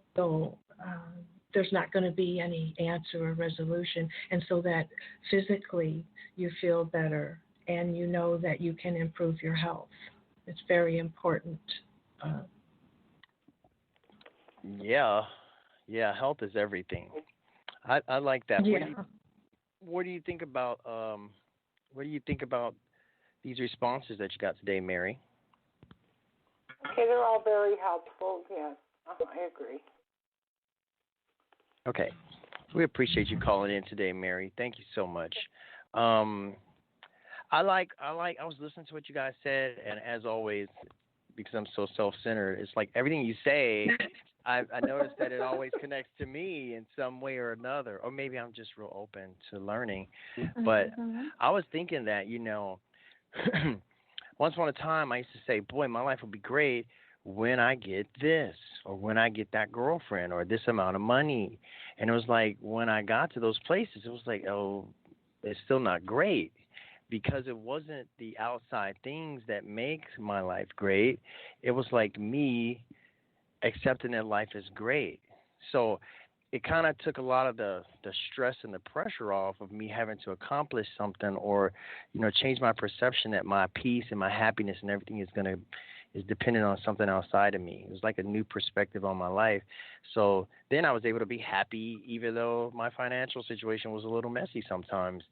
there's not going to be any answer or resolution, and so that physically you feel better and you know that you can improve your health. It's very important. Yeah. Yeah, health is everything. I like that. Yeah. What do you think about these responses that you got today, Mary? Okay, they're all very helpful. Yes, I agree. Okay. We appreciate you calling in today, Mary. Thank you so much. I was listening to what you guys said, and as always, because I'm so self-centered, it's like everything you say, I noticed that it always connects to me in some way or another, or maybe I'm just real open to learning. But I was thinking that, once upon a time I used to say, boy, my life would be great when I get this, or when I get that girlfriend, or this amount of money. And it was like, when I got to those places, it was like, oh, it's still not great, because it wasn't the outside things that make my life great. It was like me accepting that life is great. So it kind of took a lot of the stress and the pressure off of me having to accomplish something, or change my perception that my peace and my happiness and everything is dependent on something outside of me. It was like a new perspective on my life. So then I was able to be happy, even though my financial situation was a little messy sometimes,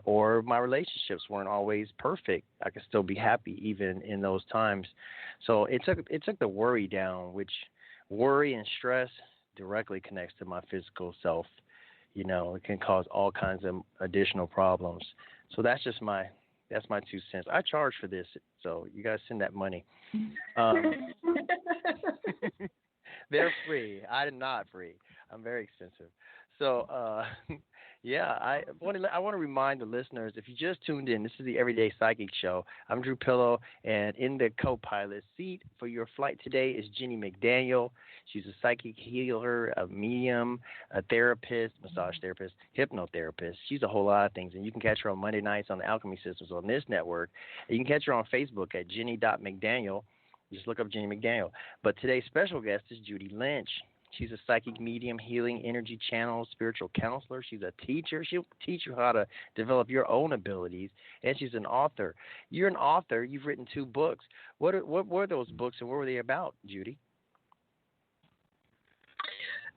or my relationships weren't always perfect. I could still be happy even in those times. So it took the worry down, which worry and stress directly connects to my physical self. It can cause all kinds of additional problems. So that's my 2 cents. I charge for this, so you guys send that money. They're free. I'm not free. I'm very expensive. So, yeah, I want to remind the listeners, if you just tuned in, this is the Everyday Psychic Show. I'm Drew Pillow, and in the co-pilot seat for your flight today is Jennie McDaniel. She's a psychic healer, a medium, a therapist, massage therapist, hypnotherapist. She's a whole lot of things, and you can catch her on Monday nights on the Alchemy Sisters on this network. And you can catch her on Facebook at Jennie.McDaniel. Just look up Jennie McDaniel. But today's special guest is Judy Lynch. She's a psychic medium, healing energy channel, spiritual counselor. She's a teacher. She'll teach you how to develop your own abilities. And she's an author. You're an author. You've written 2 books. What were those books, and what were they about, Judy?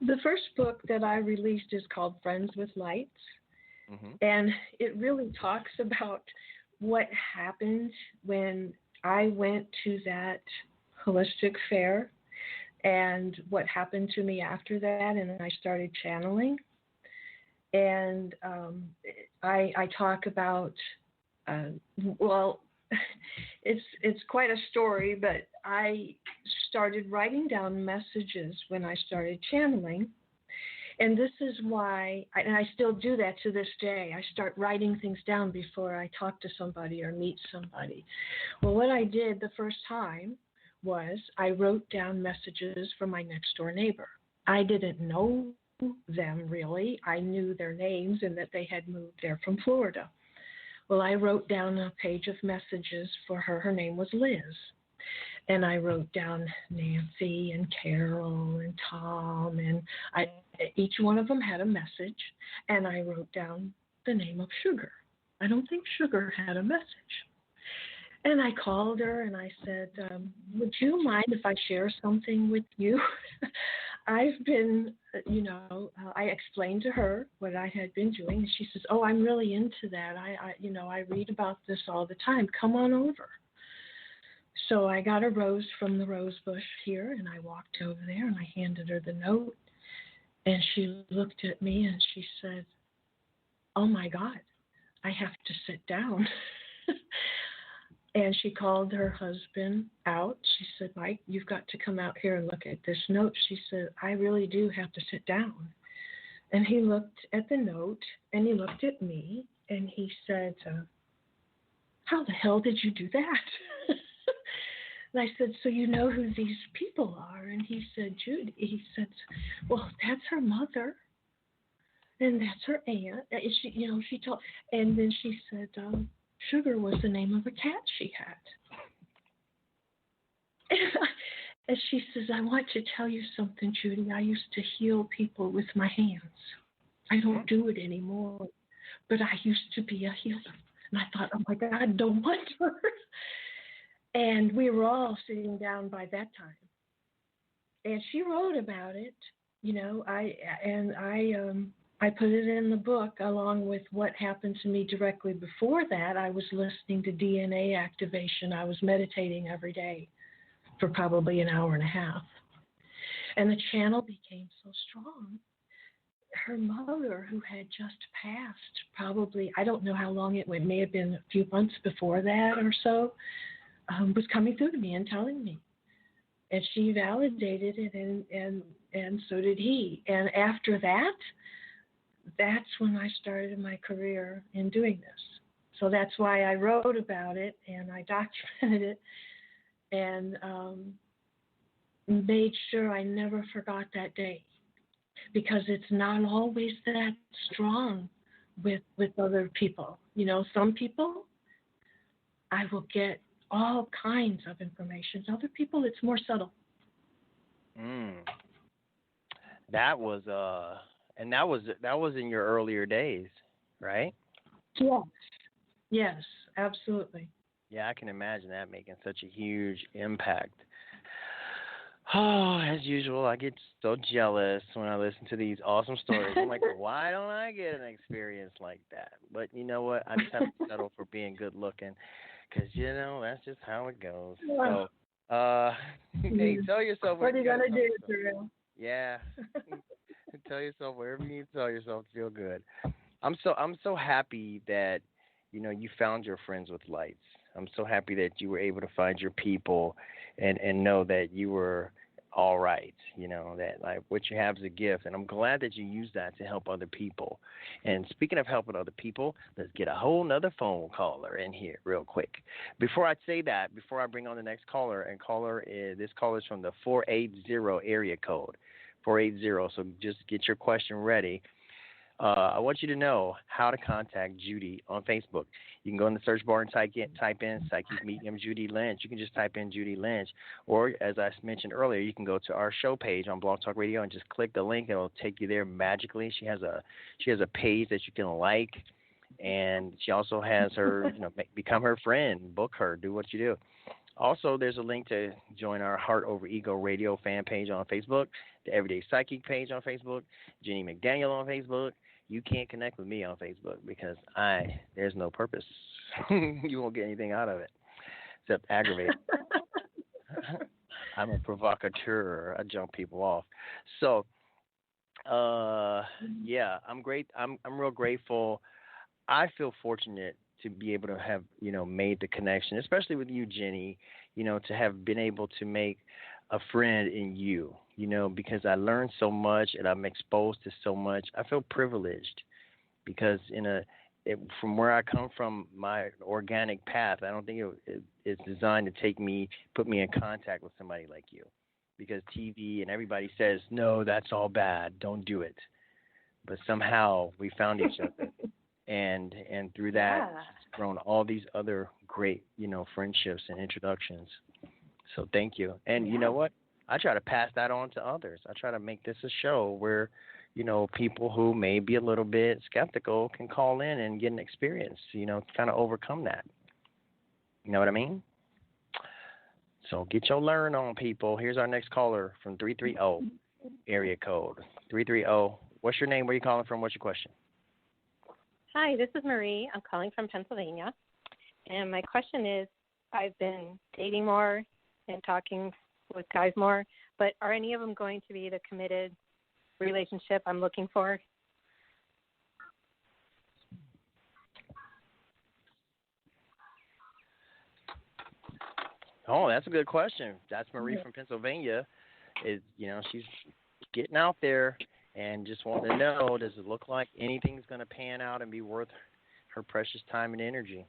The first book that I released is called Friends with Lights. Mm-hmm. And it really talks about what happened when I went to that holistic fair, and what happened to me after that, and I started channeling. And I talk about, it's quite a story, but I started writing down messages when I started channeling. And this is why, and I still do that to this day, I start writing things down before I talk to somebody or meet somebody. Well, what I did the first time was I wrote down messages from my next door neighbor. I didn't know them really. I knew their names and that they had moved there from Florida. Well, I wrote down a page of messages for her. Her name was Liz. And I wrote down Nancy and Carol and Tom, and each one of them had a message, and I wrote down the name of Sugar. I don't think Sugar had a message. And I called her and I said, would you mind if I share something with you? I've been, I explained to her what I had been doing, and she says, oh, I'm really into that. I read about this all the time. Come on over. So I got a rose from the rose bush here, and I walked over there and I handed her the note, and she looked at me and she said, oh my God, I have to sit down. And she called her husband out. She said, Mike, you've got to come out here and look at this note. She said, I really do have to sit down. And he looked at the note, and he looked at me, and he said, how the hell did you do that? And I said, so you know who these people are? And he said, Judy. He said, well, that's her mother, and that's her aunt. She told, and then she said, Sugar was the name of a cat she had. And she says, I want to tell you something, Judy. I used to heal people with my hands. I don't do it anymore, but I used to be a healer. And I thought, oh my God, don't want her. And we were all sitting down by that time. And she wrote about it, I put it in the book along with what happened to me directly before that. I was listening to DNA activation. I was meditating every day for probably an hour and a half. And the channel became so strong. Her mother, who had just passed, probably, I don't know how long it may have been a few months before that or so, was coming through to me and telling me. And she validated it, and so did he. And after that, that's when I started my career in doing this. So that's why I wrote about it, and I documented it, and made sure I never forgot that day, because it's not always that strong with other people. Some people, I will get all kinds of information. Other people, it's more subtle. That was and that was in your earlier days, right? Yes, absolutely. Yeah, I can imagine that making such a huge impact. Oh, as usual, I get so jealous when I listen to these awesome stories. I'm like, why don't I get an experience like that? But you know what? I just have to settle for being good looking, because that's just how it goes. So, hey, tell yourself what are you gonna do, Drew? Yeah. Tell yourself whatever you need to tell yourself to feel good. I'm so happy that you found your friends with lights. I'm so happy that you were able to find your people and know that you were all right. That like what you have is a gift, and I'm glad that you use that to help other people. And speaking of helping other people, let's get a whole nother phone caller in here real quick. Before I say that, before I bring on the next caller, and this caller is from the 480 area code. 480. So just get your question ready. I want you to know how to contact Judy on Facebook. You can go in the search bar and type in Psychic Medium Judy Lynch. You can just type in Judy Lynch. Or, as I mentioned earlier, you can go to our show page on Blog Talk Radio and just click the link. It'll take you there magically. She has a page that you can like, and she also has her, become her friend, book her, do what you do. Also, there's a link to join our Heart Over Ego Radio fan page on Facebook, the Everyday Psychic page on Facebook, Jennie McDaniel on Facebook. You can't connect with me on Facebook because there's no purpose. You won't get anything out of it except aggravate. I'm a provocateur. I jump people off. So, yeah, I'm great. I'm real grateful. I feel fortunate to be able to have, made the connection, especially with you, Jennie, to have been able to make a friend in you, because I learned so much and I'm exposed to so much. I feel privileged because from where I come from, my organic path, I don't think it's designed to put me in contact with somebody like you, because TV and everybody says, no, that's all bad. Don't do it. But somehow we found each other. And through that, it's grown all these other great, friendships and introductions. So thank you. And you know what? I try to pass that on to others. I try to make this a show where, people who may be a little bit skeptical can call in and get an experience, kind of overcome that. You know what I mean? So get your learn on, people. Here's our next caller from 330 area code. 330. What's your name? Where are you calling from? What's your question? Hi, this is Marie. I'm calling from Pennsylvania. And my question is, I've been dating more and talking with guys more, but are any of them going to be the committed relationship I'm looking for? Oh, that's a good question. That's Marie from Pennsylvania. She's getting out there and just wanting to know, does it look like anything's going to pan out and be worth her precious time and energy?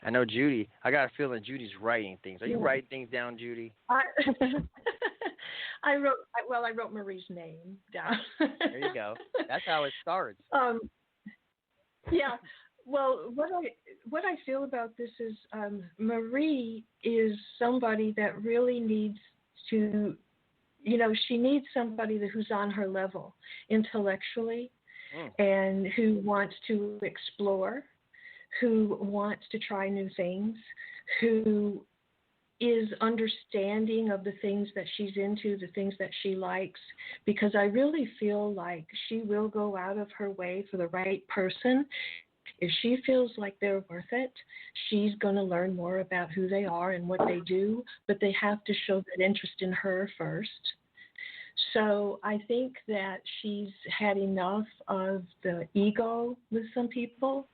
I know Judy. I got a feeling Judy's writing things. Are you writing things down, Judy? I wrote Marie's name down. There you go. That's how it starts. Yeah. Well, what I feel about this is Marie is somebody that really needs to, she needs somebody who's on her level intellectually and who wants to explore, who wants to try new things, who is understanding of the things that she's into, the things that she likes, because I really feel like she will go out of her way for the right person. If she feels like they're worth it, she's going to learn more about who they are and what they do, but they have to show that interest in her first. So I think that she's had enough of the ego with some people,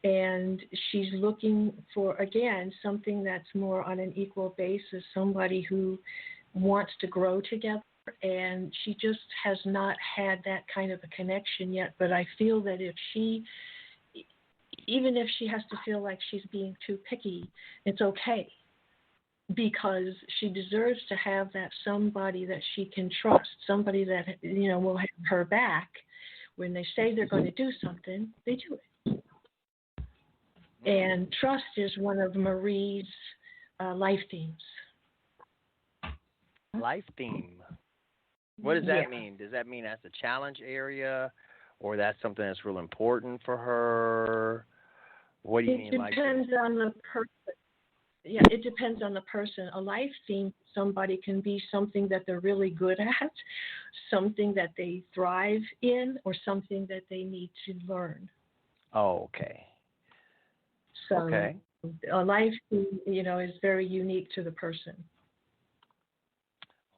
and she's looking for, again, something that's more on an equal basis, somebody who wants to grow together, and she just has not had that kind of a connection yet. But I feel that even if she has to feel like she's being too picky, it's okay, because she deserves to have that somebody that she can trust, somebody that, will have her back. When they say they're going to do something, they do it. And trust is one of Marie's life themes. Life theme. What does that mean? Does that mean that's a challenge area, or that's something that's real important for her? What do you mean? It depends on the person. Yeah, it depends on the person. A life theme, somebody can be something that they're really good at, something that they thrive in, or something that they need to learn. Oh, okay. So a life theme, is very unique to the person.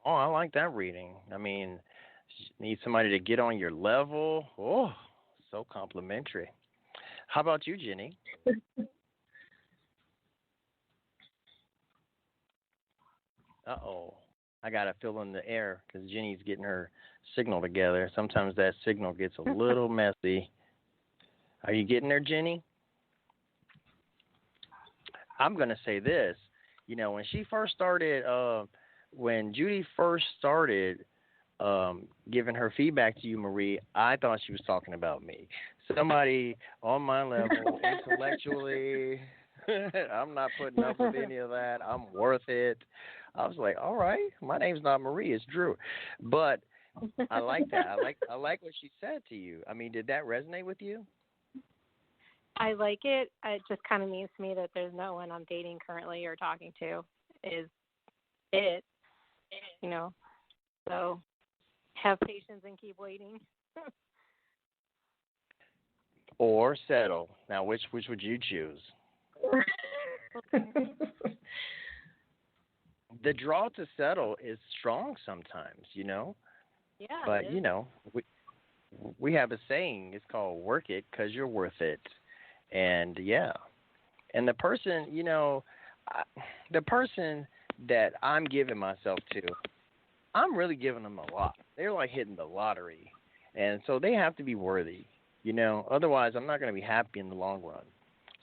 Oh, I like that reading. I mean, you need somebody to get on your level. Oh, so complimentary. How about you, Jennie? Uh-oh. I got to fill in the air because Jennie's getting her signal together. Sometimes that signal gets a little messy. Are you getting there, Jennie? I'm going to say this. When she first started, when Judy first started giving her feedback to you, Marie, I thought she was talking about me. Somebody on my level, intellectually. I'm not putting up with any of that. I'm worth it. I was like, all right, my name's not Marie, it's Drew. But I like that. I like what she said to you. I mean, did that resonate with you? I like it. It just kind of means to me that there's no one I'm dating currently or talking to is it, So have patience and keep waiting. Or settle. Now, which would you choose? The draw to settle is strong sometimes, Yeah. But, we have a saying. It's called work it because you're worth it. And, and the person, the person that I'm giving myself to, I'm really giving them a lot. They're like hitting the lottery. And so they have to be worthy, Otherwise, I'm not going to be happy in the long run.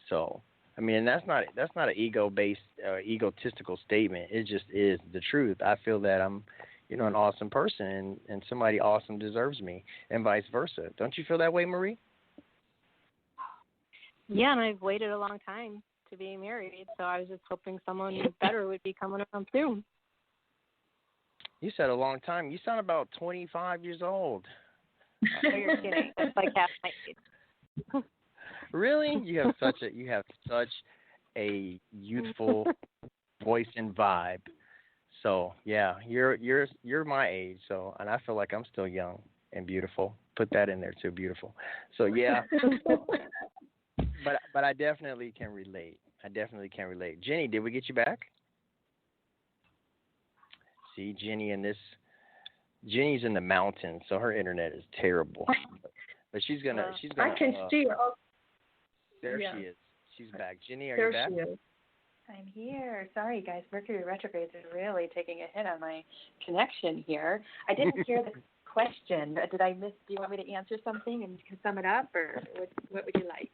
So, I mean, that's not an ego-based, egotistical statement. It just is the truth. I feel that I'm, an awesome person and somebody awesome deserves me and vice versa. Don't you feel that way, Marie? Yeah, and I've waited a long time to be married, so I was just hoping someone better would be coming around soon. You said a long time. You sound about 25 years old. Oh, you're kidding. That's like half my age. Really? You have such a youthful voice and vibe. So yeah, you're my age. So and I feel like I'm still young and beautiful. Put that in there too, beautiful. So yeah, but I definitely can relate. I definitely can relate. Jennie, did we get you back? See, Jennie's in the mountains, so her internet is terrible. But she's gonna. I can see her. There Yeah. she is. She's back. Jennie, are There you back? she is. I'm here. Sorry, guys. Mercury retrograde is really taking a hit on my connection here. I didn't hear the question. Did I miss? Do you want me to answer something and can sum it up, or what would you like?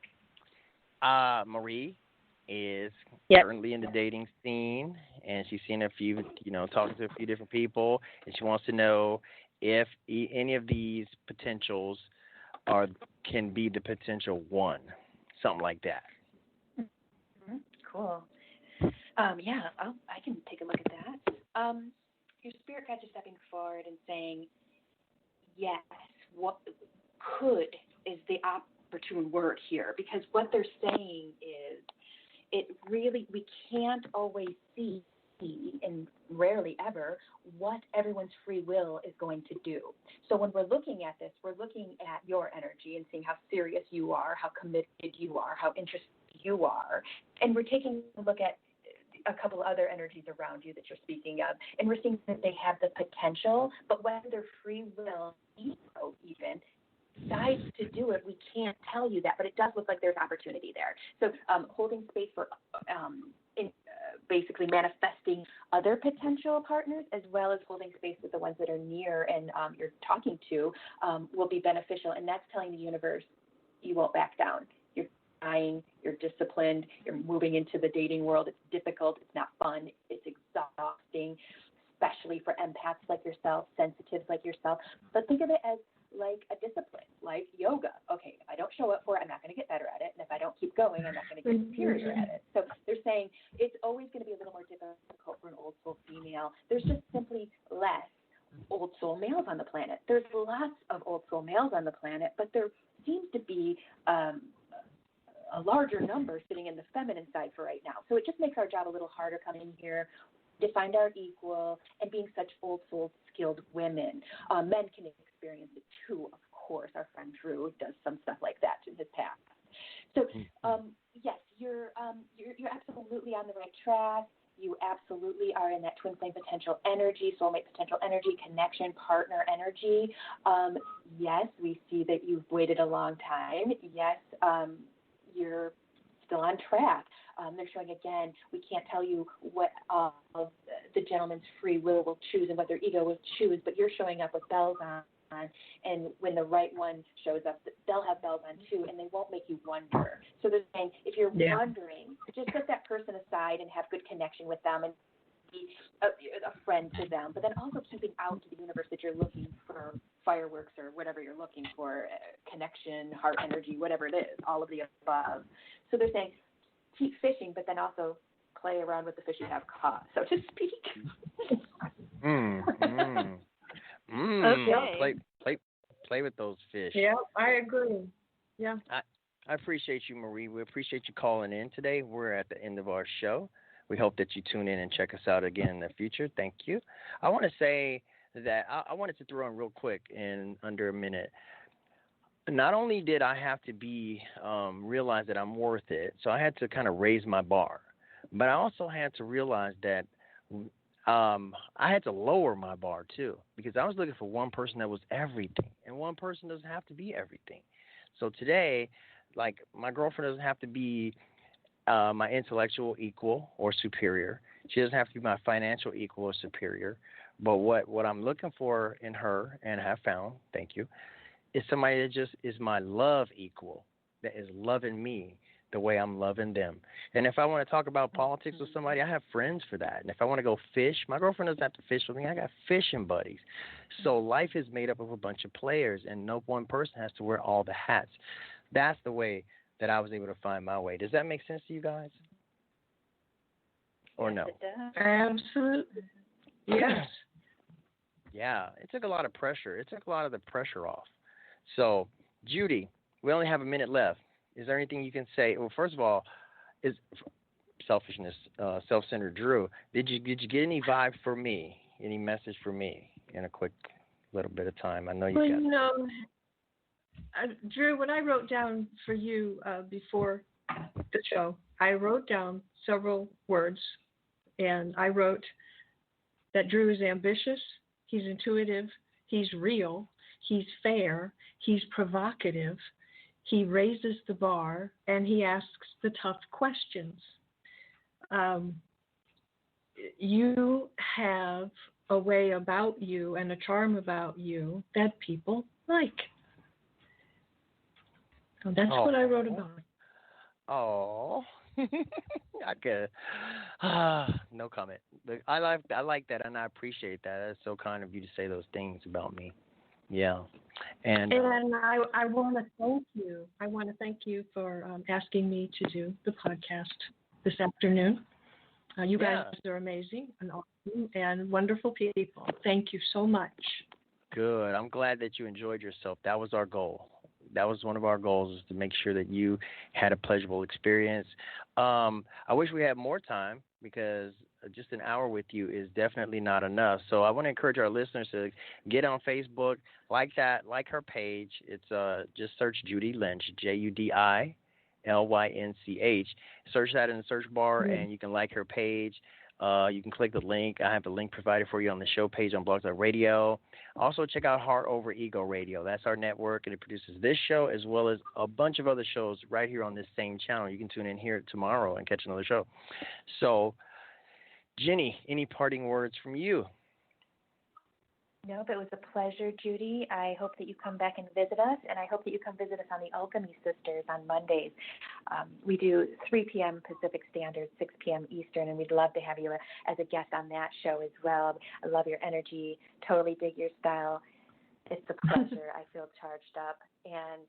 Marie is Yep. currently in the dating scene, and she's seen a few, talking to a few different people, and she wants to know if any of these potentials can be the potential one, something like that. Mm-hmm. Cool. Yeah, I can take a look at that. Your spirit guides are stepping forward and saying, yes, what could is the opportune word here, because what they're saying is we can't always see, and rarely ever, what everyone's free will is going to do. So when we're looking at this, we're looking at your energy and seeing how serious you are, how committed you are, how interested you are, and we're taking a look at a couple other energies around you that you're speaking of, and we're seeing that they have the potential, but when their free will, ego even, decides to do it, we can't tell you that, but it does look like there's opportunity there. So holding space for basically manifesting other potential partners, as well as holding space with the ones that are near and you're talking to, will be beneficial, and that's telling the universe you won't back down. You're trying, you're disciplined, you're moving into the dating world. It's difficult, it's not fun, it's exhausting, especially for empaths like yourself, sensitives like yourself. But think of it as like a discipline, like yoga. Okay, if I don't show up for it, I'm not going to get better at it. And if I don't keep going, I'm not going to get superior at it. So they're saying it's always going to be a little more difficult for an old soul female. There's just simply less old soul males on the planet. There's lots of old soul males on the planet, but there seems to be a larger number sitting in the feminine side for right now. So it just makes our job a little harder coming here to find our equal and being such old soul skilled women. Men can experience it too, of course. Our friend Drew does some stuff like that in his past. So yes, you're absolutely on the right track. You absolutely are in that twin flame potential energy, soulmate potential energy, connection, partner energy. Yes, we see that you've waited a long time. Yes, you're still on track. They're showing again, we can't tell you what of the gentleman's free will choose and what their ego will choose, but you're showing up with bells on, and when the right one shows up, they'll have bells on too, and they won't make you wonder. So they're saying, if you're wondering, just set that person aside and have good connection with them and be a friend to them, but then also keeping out to the universe that you're looking for fireworks or whatever you're looking for, connection, heart energy, whatever it is, all of the above. So they're saying, keep fishing, but then also play around with the fish you have caught, so to speak. Okay. Play with those fish. Yeah, I agree. Yeah. I appreciate you, Marie. We appreciate you calling in today. We're at the end of our show. We hope that you tune in and check us out again in the future. Thank you. I want to say that I wanted to throw in real quick in under a minute. Not only did I have to realize that I'm worth it, so I had to kind of raise my bar, but I also had to realize that I had to lower my bar too, because I was looking for one person that was everything, and one person doesn't have to be everything. So today, like, my girlfriend doesn't have to be my intellectual equal or superior. She doesn't have to be my financial equal or superior. But what I'm looking for in her, and have found, thank you, is somebody that just is my love equal, that is loving me the way I'm loving them. And if I want to talk about politics with somebody, I have friends for that. And if I want to go fish, my girlfriend doesn't have to fish with me. I got fishing buddies. So life is made up of a bunch of players, and no one person has to wear all the hats. That's the way that I was able to find my way. Does that make sense to you guys? Or no? Yes, it does. Absolutely. Yes. Yeah, it took a lot of pressure. It took a lot of the pressure off. So, Judy, we only have a minute left. Is there anything you can say? Well, first of all, is selfishness, self-centered Drew. Did you get any vibe for me? Any message for me in a quick little bit of time? I know you Well, got. Drew, what I wrote down for you before the show, I wrote down several words, and I wrote that Drew is ambitious, he's intuitive, he's real, he's fair, he's provocative, he raises the bar, and he asks the tough questions. You have a way about you and a charm about you that people like. So that's what I wrote about. Oh, I could. No comment. But I like that, and I appreciate that. That's so kind of you to say those things about me. Yeah, and I want to thank you. I want to thank you for asking me to do the podcast this afternoon. You guys are amazing and awesome and wonderful people. Thank you so much. Good. I'm glad that you enjoyed yourself. That was our goal. That was one of our goals, is to make sure that you had a pleasurable experience. I wish we had more time, because just an hour with you is definitely not enough. So I want to encourage our listeners to get on Facebook, like her page. It's just search Judy Lynch, JudiLynch. Search that in the search bar, and you can like her page. You can click the link. I have the link provided for you on the show page on Blog Talk Radio. Also, check out Heart Over Ego Radio. That's our network, and it produces this show as well as a bunch of other shows right here on this same channel. You can tune in here tomorrow and catch another show. So, Jennie, any parting words from you? Nope, it was a pleasure, Judy. I hope that you come back and visit us, and I hope that you come visit us on the Alchemy Sisters on Mondays. We do 3 p.m. Pacific Standard, 6 p.m. Eastern, and we'd love to have you as a guest on that show as well. I love your energy, totally dig your style. It's a pleasure. I feel charged up. And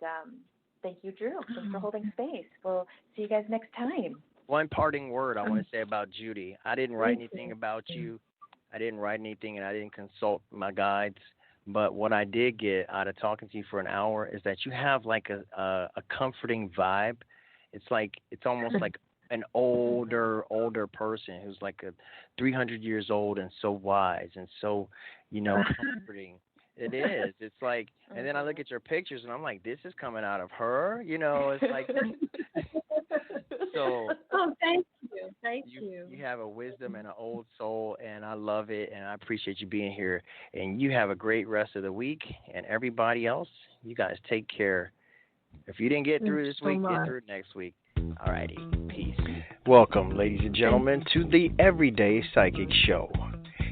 thank you, Drew. Thanks for holding space. We'll see you guys next time. One parting word I want to say about Judy. I didn't write anything about you. I didn't write anything, and I didn't consult my guides. But what I did get out of talking to you for an hour is that you have like a comforting vibe. It's almost like an older person who's like 300 years old and so wise and so, comforting. It is. It's like, and then I look at your pictures and I'm like, this is coming out of her. It's like. So. Oh, thank you. Thank you. You have a wisdom and an old soul, and I love it, and I appreciate you being here. And you have a great rest of the week. And everybody else, you guys take care. If you didn't get through this week, get through next week. All righty. Peace. Welcome, ladies and gentlemen, to the Everyday Psychic Show.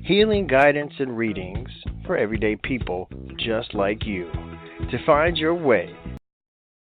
Healing, guidance, and readings for everyday people just like you. To find your way